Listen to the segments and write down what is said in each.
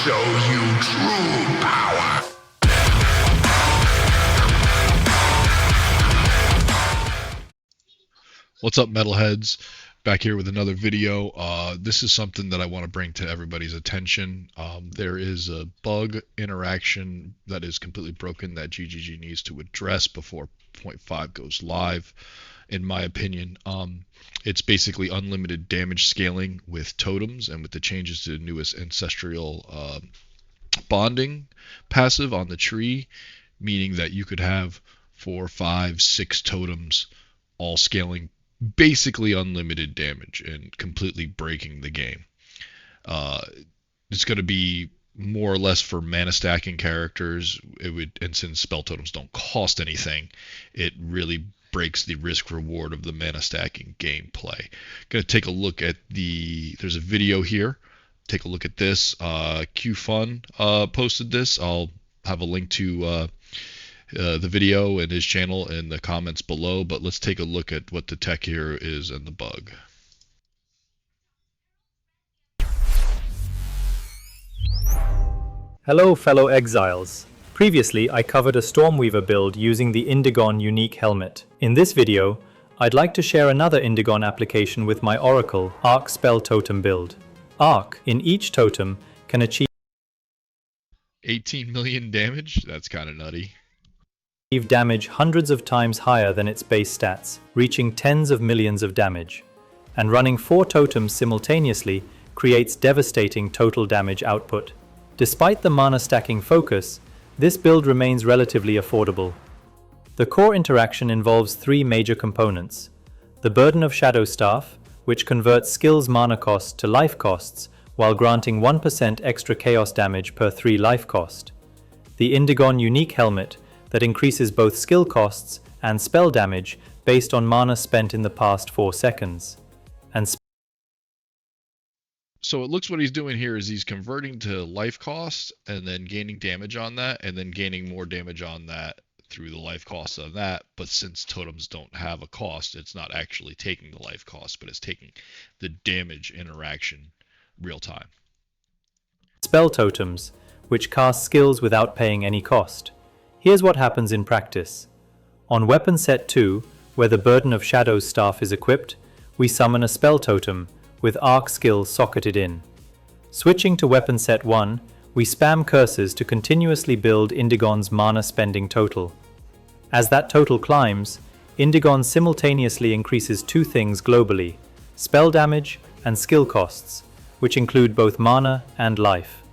show you true power. What's up, metalheads? Back here with another video. This is something that I want to bring to everybody's attention. There is a bug interaction that is completely broken that GGG needs to address before 0.5 goes live. In my opinion, it's basically unlimited damage scaling with totems, and with the changes to the newest Ancestral Bonding passive on the tree, meaning that you could have 4, 5, 6 totems all scaling basically unlimited damage and completely breaking the game. It's going to be more or less for mana stacking characters. And since spell totems don't cost anything, it really breaks the risk reward of the mana stacking gameplay. Going to take a look at there's a video here. Take a look at this. QFun posted this. I'll have a link to the video and his channel in the comments below, but let's take a look at what the tech here is and the bug. Hello fellow exiles. Previously I covered a Stormweaver build using the Indigon unique helmet. In this video, I'd like to share another Indigon application with my Oracle Arc spell totem build. Arc in each totem can achieve 18 million damage? That's kind of nutty. Damage hundreds of times higher than its base stats, reaching tens of millions of damage. And running 4 totems simultaneously creates devastating total damage output. Despite the mana stacking focus, this build remains relatively affordable. The core interaction involves 3 major components: the Burden of Shadow Staff, which converts skills mana cost to life costs while granting 1% extra chaos damage per 3 life cost; the Indigon unique helmet, that increases both skill costs and spell damage based on mana spent in the past 4 seconds. So it looks what he's doing here is he's converting to life cost and then gaining damage on that, and then gaining more damage on that through the life cost of that. But since totems don't have a cost, it's not actually taking the life cost, but it's taking the damage interaction real time. Spell totems, which cast skills without paying any cost. Here's what happens in practice. On weapon set 2, where the Burden of Shadow's staff is equipped, we summon a spell totem with arc skill socketed in. Switching to weapon set 1, we spam curses to continuously build Indigon's mana spending total. As that total climbs, Indigon simultaneously increases 2 things globally: spell damage and skill costs, which include both mana and life.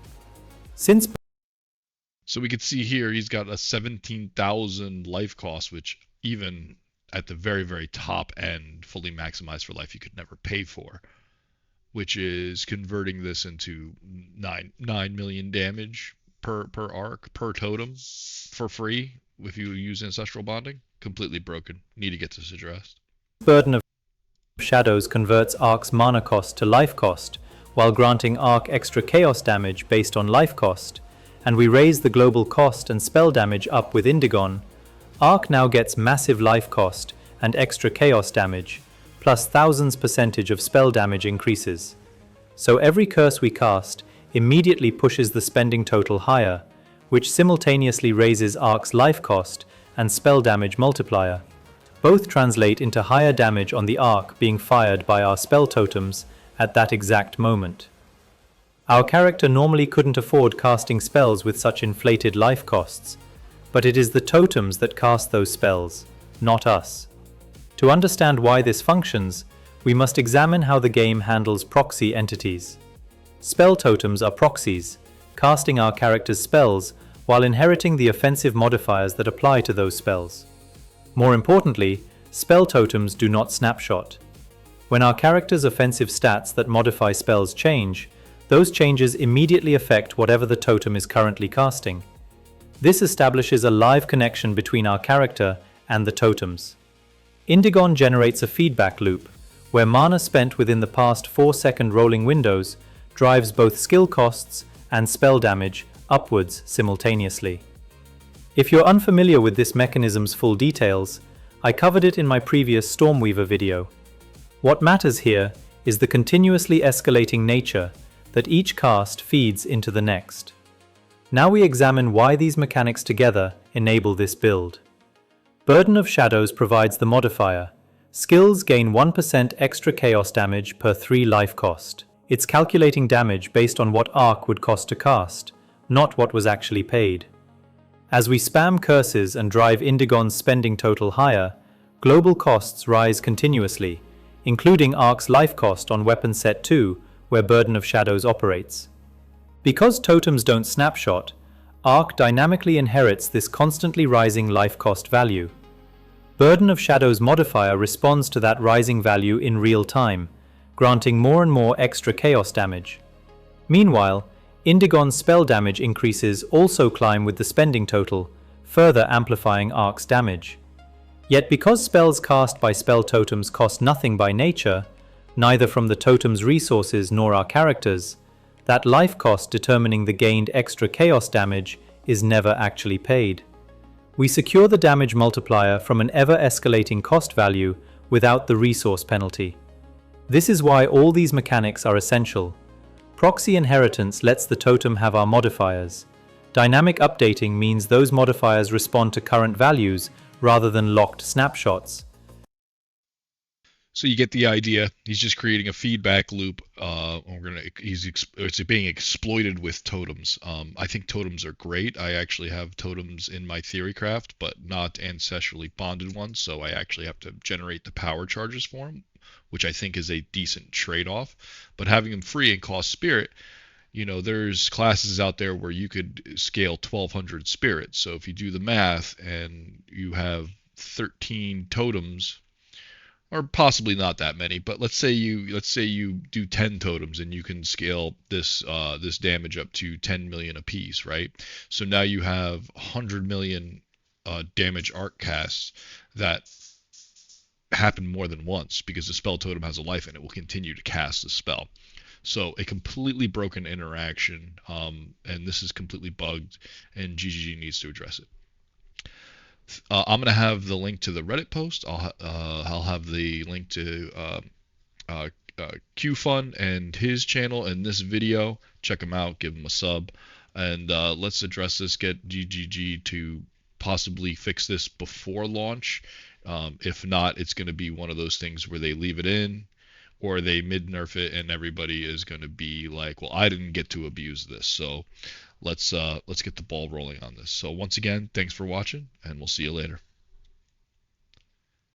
So we could see here he's got a 17,000 life cost, which even at the very, very top end, fully maximized for life, you could never pay for, which is converting this into 9 million damage per arc, per totem, for free if you use Ancestral Bonding. Completely broken. Need to get this addressed. Burden of Shadows converts Arc's mana cost to life cost, while granting Arc extra chaos damage based on life cost, and we raise the global cost and spell damage up with Indigon. Arc now gets massive life cost and extra chaos damage, plus thousands % of spell damage increases. So every curse we cast immediately pushes the spending total higher, which simultaneously raises Arc's life cost and spell damage multiplier. Both translate into higher damage on the Arc being fired by our spell totems at that exact moment. Our character normally couldn't afford casting spells with such inflated life costs, but it is the totems that cast those spells, not us. To understand why this functions, we must examine how the game handles proxy entities. Spell totems are proxies, casting our character's spells while inheriting the offensive modifiers that apply to those spells. More importantly, spell totems do not snapshot. When our character's offensive stats that modify spells change, those changes immediately affect whatever the totem is currently casting. This establishes a live connection between our character and the totems. Indigon generates a feedback loop, where mana spent within the past 4-second rolling windows drives both skill costs and spell damage upwards simultaneously. If you're unfamiliar with this mechanism's full details, I covered it in my previous Stormweaver video. What matters here is the continuously escalating nature that each cast feeds into the next. Now we examine why these mechanics together enable this build. Burden of Shadows provides the modifier. Skills gain 1% extra chaos damage per 3 life cost. It's calculating damage based on what arc would cost to cast, not what was actually paid. As we spam curses and drive Indigon's spending total higher, global costs rise continuously, including Arc's life cost on weapon set 2, where Burden of Shadows operates. Because totems don't snapshot, Arc dynamically inherits this constantly rising life cost value. Burden of Shadows modifier responds to that rising value in real time, granting more and more extra chaos damage. Meanwhile, Indigon's spell damage increases also climb with the spending total, further amplifying Arc's damage. Yet because spells cast by spell totems cost nothing by nature, neither from the totem's resources nor our characters, that life cost determining the gained extra chaos damage is never actually paid. We secure the damage multiplier from an ever-escalating cost value without the resource penalty. This is why all these mechanics are essential. Proxy inheritance lets the totem have our modifiers. Dynamic updating means those modifiers respond to current values rather than locked snapshots. So you get the idea. He's just creating a feedback loop. It's being exploited with totems. I think totems are great. I actually have totems in my theory craft, but not ancestrally bonded ones. So I actually have to generate the power charges for them, which I think is a decent trade-off. But having them free and cost spirit, there's classes out there where you could scale 1,200 spirits. So if you do the math and you have 13 totems, or possibly not that many, but let's say you do 10 totems and you can scale this damage up to 10 million apiece, right? So now you have 100 million damage arc casts that happen more than once because the spell totem has a life and it will continue to cast the spell. So a completely broken interaction, and this is completely bugged, and GGG needs to address it. I'm going to have the link to the Reddit post. I'll have the link to QFun and his channel in this video. Check him out, give him a sub, and let's address this. Get GGG to possibly fix this before launch. If not, it's going to be one of those things where they leave it in, or they mid-nerf it, and everybody is going to be like, "Well, I didn't get to abuse this." So let's get the ball rolling on this. So once again, thanks for watching, and we'll see you later.